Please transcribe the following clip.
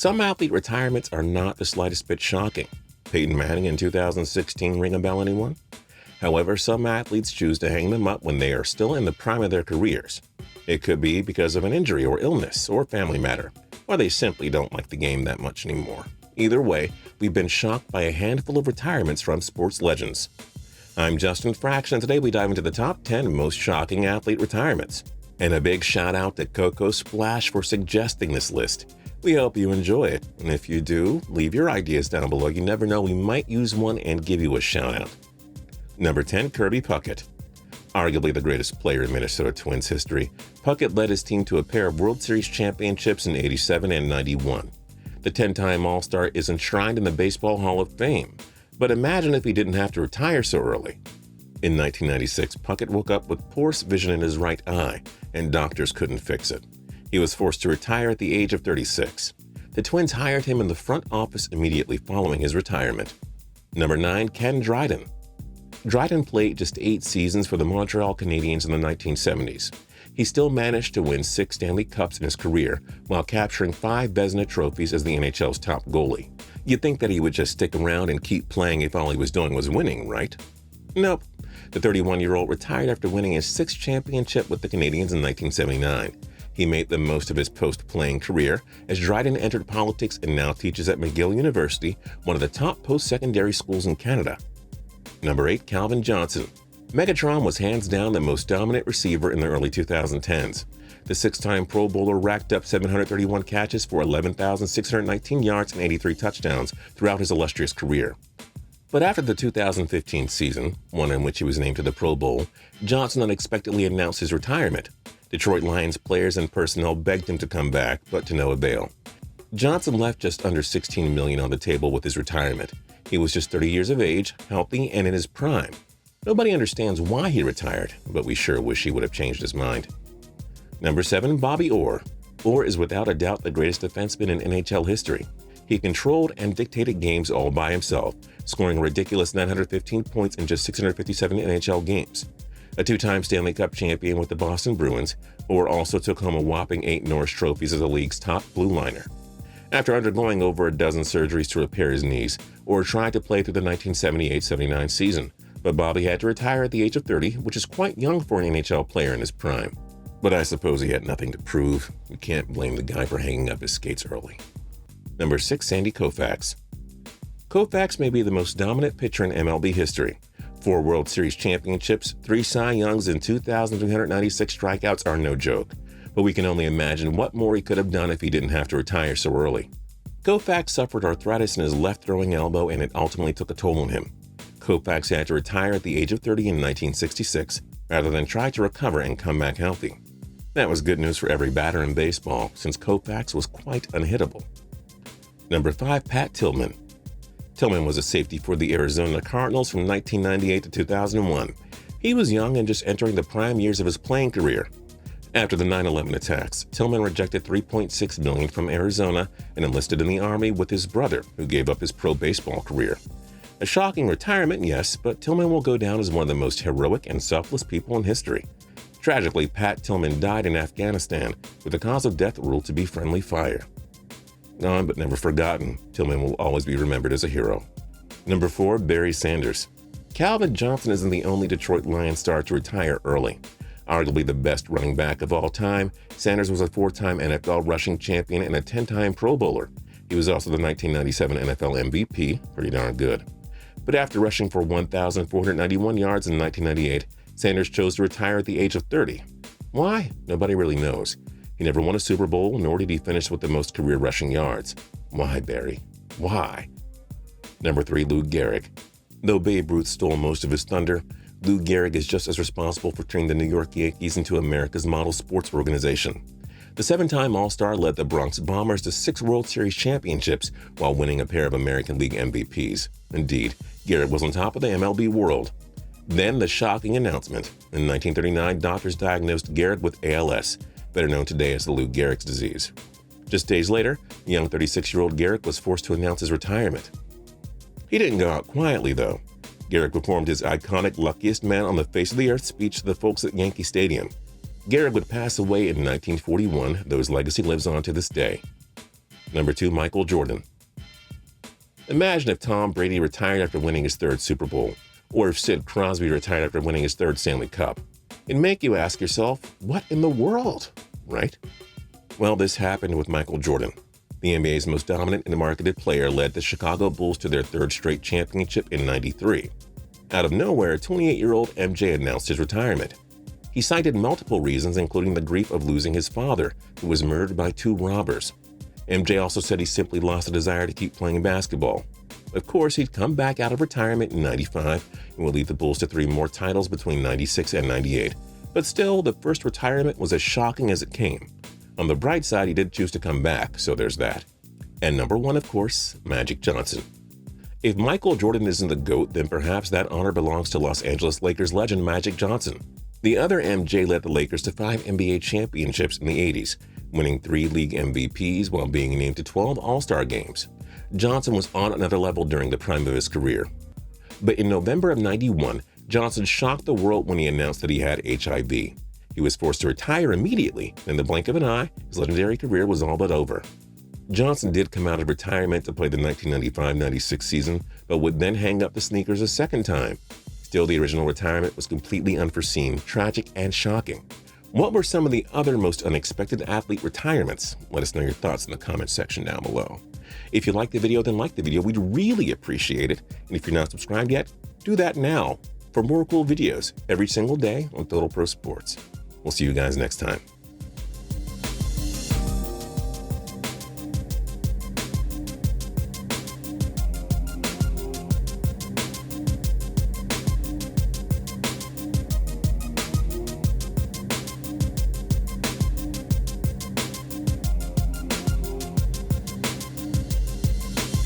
Some athlete retirements are not the slightest bit shocking. Peyton Manning in 2016 ring a bell, anyone? However, some athletes choose to hang them up when they are still in the prime of their careers. It could be because of an injury or illness or family matter, or they simply don't like the game that much anymore. Either way, we've been shocked by a handful of retirements from sports legends. I'm Justin Fraction, and today we dive into the top 10 most shocking athlete retirements. And a big shout out to CoCo Splash for suggesting this list. We hope you enjoy it, and if you do, leave your ideas down below. You never know, we might use one and give you a shout out. Number 10, Kirby Puckett. Arguably the greatest player in Minnesota Twins history, Puckett led his team to a pair of World Series championships in '87 and '91. The 10-time All-Star is enshrined in the Baseball Hall of Fame, but imagine if he didn't have to retire so early. In 1996, Puckett woke up with poor vision in his right eye, and doctors couldn't fix it. He was forced to retire at the age of 36. The Twins hired him in the front office immediately following his retirement. Number 9, Ken Dryden. Dryden played just 8 seasons for the Montreal Canadiens in the 1970s. He still managed to win 6 Stanley Cups in his career while capturing 5 Vezina trophies as the NHL's top goalie. You'd think that he would just stick around and keep playing if all he was doing was winning, right? Nope. The 31-year-old retired after winning his 6th championship with the Canadiens in 1979. He made the most of his post-playing career as Dryden entered politics and now teaches at McGill University, one of the top post-secondary schools in Canada. Number 8, Calvin Johnson. Megatron was hands down the most dominant receiver in the early 2010s. The 6-time Pro Bowler racked up 731 catches for 11,619 yards and 83 touchdowns throughout his illustrious career. But after the 2015 season, one in which he was named to the Pro Bowl, Johnson unexpectedly announced his retirement. Detroit Lions players and personnel begged him to come back, but to no avail. Johnson left just under $16 million on the table with his retirement. He was just 30 years of age, healthy, and in his prime. Nobody understands why he retired, but we sure wish he would have changed his mind. Number 7, Bobby Orr. Orr is without a doubt the greatest defenseman in NHL history. He controlled and dictated games all by himself, scoring a ridiculous 915 points in just 657 NHL games. A 2-time Stanley Cup champion with the Boston Bruins, Orr also took home a whopping 8 Norris trophies as the league's top blue liner. After undergoing over a dozen surgeries to repair his knees, Orr tried to play through the 1978-79 season, but Bobby had to retire at the age of 30, which is quite young for an NHL player in his prime. But I suppose he had nothing to prove. You can't blame the guy for hanging up his skates early. Number 6, Sandy Koufax. Koufax may be the most dominant pitcher in MLB history. 4 World Series championships, 3 Cy Youngs, and 2,396 strikeouts are no joke. But we can only imagine what more he could have done if he didn't have to retire so early. Koufax suffered arthritis in his left throwing elbow, and it ultimately took a toll on him. Koufax had to retire at the age of 30 in 1966, rather than try to recover and come back healthy. That was good news for every batter in baseball, since Koufax was quite unhittable. Number 5, Pat Tillman. Tillman was a safety for the Arizona Cardinals from 1998 to 2001. He was young and just entering the prime years of his playing career. After the 9/11 attacks, Tillman rejected $3.6 million from Arizona and enlisted in the Army with his brother, who gave up his pro baseball career. A shocking retirement, yes, but Tillman will go down as one of the most heroic and selfless people in history. Tragically, Pat Tillman died in Afghanistan, with the cause of death ruled to be friendly fire. Gone but never forgotten, Tillman will always be remembered as a hero. Number 4, Barry Sanders. Calvin Johnson isn't the only Detroit Lions star to retire early. Arguably the best running back of all time, Sanders was a 4-time NFL rushing champion and a 10-time Pro Bowler. He was also the 1997 NFL MVP, pretty darn good. But after rushing for 1,491 yards in 1998, Sanders chose to retire at the age of 30. Why? Nobody really knows. He never won a Super Bowl, nor did he finish with the most career rushing yards. Why, Barry? Why? Number 3, Lou Gehrig. Though Babe Ruth stole most of his thunder, Lou Gehrig is just as responsible for turning the New York Yankees into America's model sports organization. The 7-time All-Star led the Bronx Bombers to 6 World Series championships while winning a pair of American League MVPs. Indeed, Gehrig was on top of the MLB world. Then the shocking announcement. In 1939, doctors diagnosed Gehrig with ALS, better known today as the Lou Gehrig's disease. Just days later, the young 36-year-old Gehrig was forced to announce his retirement. He didn't go out quietly, though. Gehrig performed his iconic luckiest man on the face of the earth speech to the folks at Yankee Stadium. Gehrig would pass away in 1941, though his legacy lives on to this day. Number 2, Michael Jordan. Imagine if Tom Brady retired after winning his 3rd Super Bowl, or if Sid Crosby retired after winning his 3rd Stanley Cup. It'd make you ask yourself, what in the world, right? Well, this happened with Michael Jordan. The NBA's most dominant and marketed player led the Chicago Bulls to their 3rd straight championship in '93. Out of nowhere, 28-year-old MJ announced his retirement. He cited multiple reasons, including the grief of losing his father, who was murdered by 2 robbers. MJ also said he simply lost the desire to keep playing basketball. Of course, he'd come back out of retirement in '95 and would lead the Bulls to 3 more titles between '96 and '98. But still, the first retirement was as shocking as it came. On the bright side, he did choose to come back, so there's that. And number 1, of course, Magic Johnson. If Michael Jordan isn't the GOAT, then perhaps that honor belongs to Los Angeles Lakers legend Magic Johnson. The other MJ led the Lakers to 5 NBA championships in the '80s, winning 3 league MVPs while being named to 12 All-Star games. Johnson was on another level during the prime of his career. But in November of '91, Johnson shocked the world when he announced that he had HIV. He was forced to retire immediately, and in the blink of an eye, his legendary career was all but over. Johnson did come out of retirement to play the 1995-96 season, but would then hang up the sneakers a second time. Still, the original retirement was completely unforeseen, tragic, and shocking. What were some of the other most unexpected athlete retirements? Let us know your thoughts in the comment section down below. If you liked the video, then like the video. We'd really appreciate it. And if you're not subscribed yet, do that now for more cool videos every single day on Total Pro Sports. We'll see you guys next time.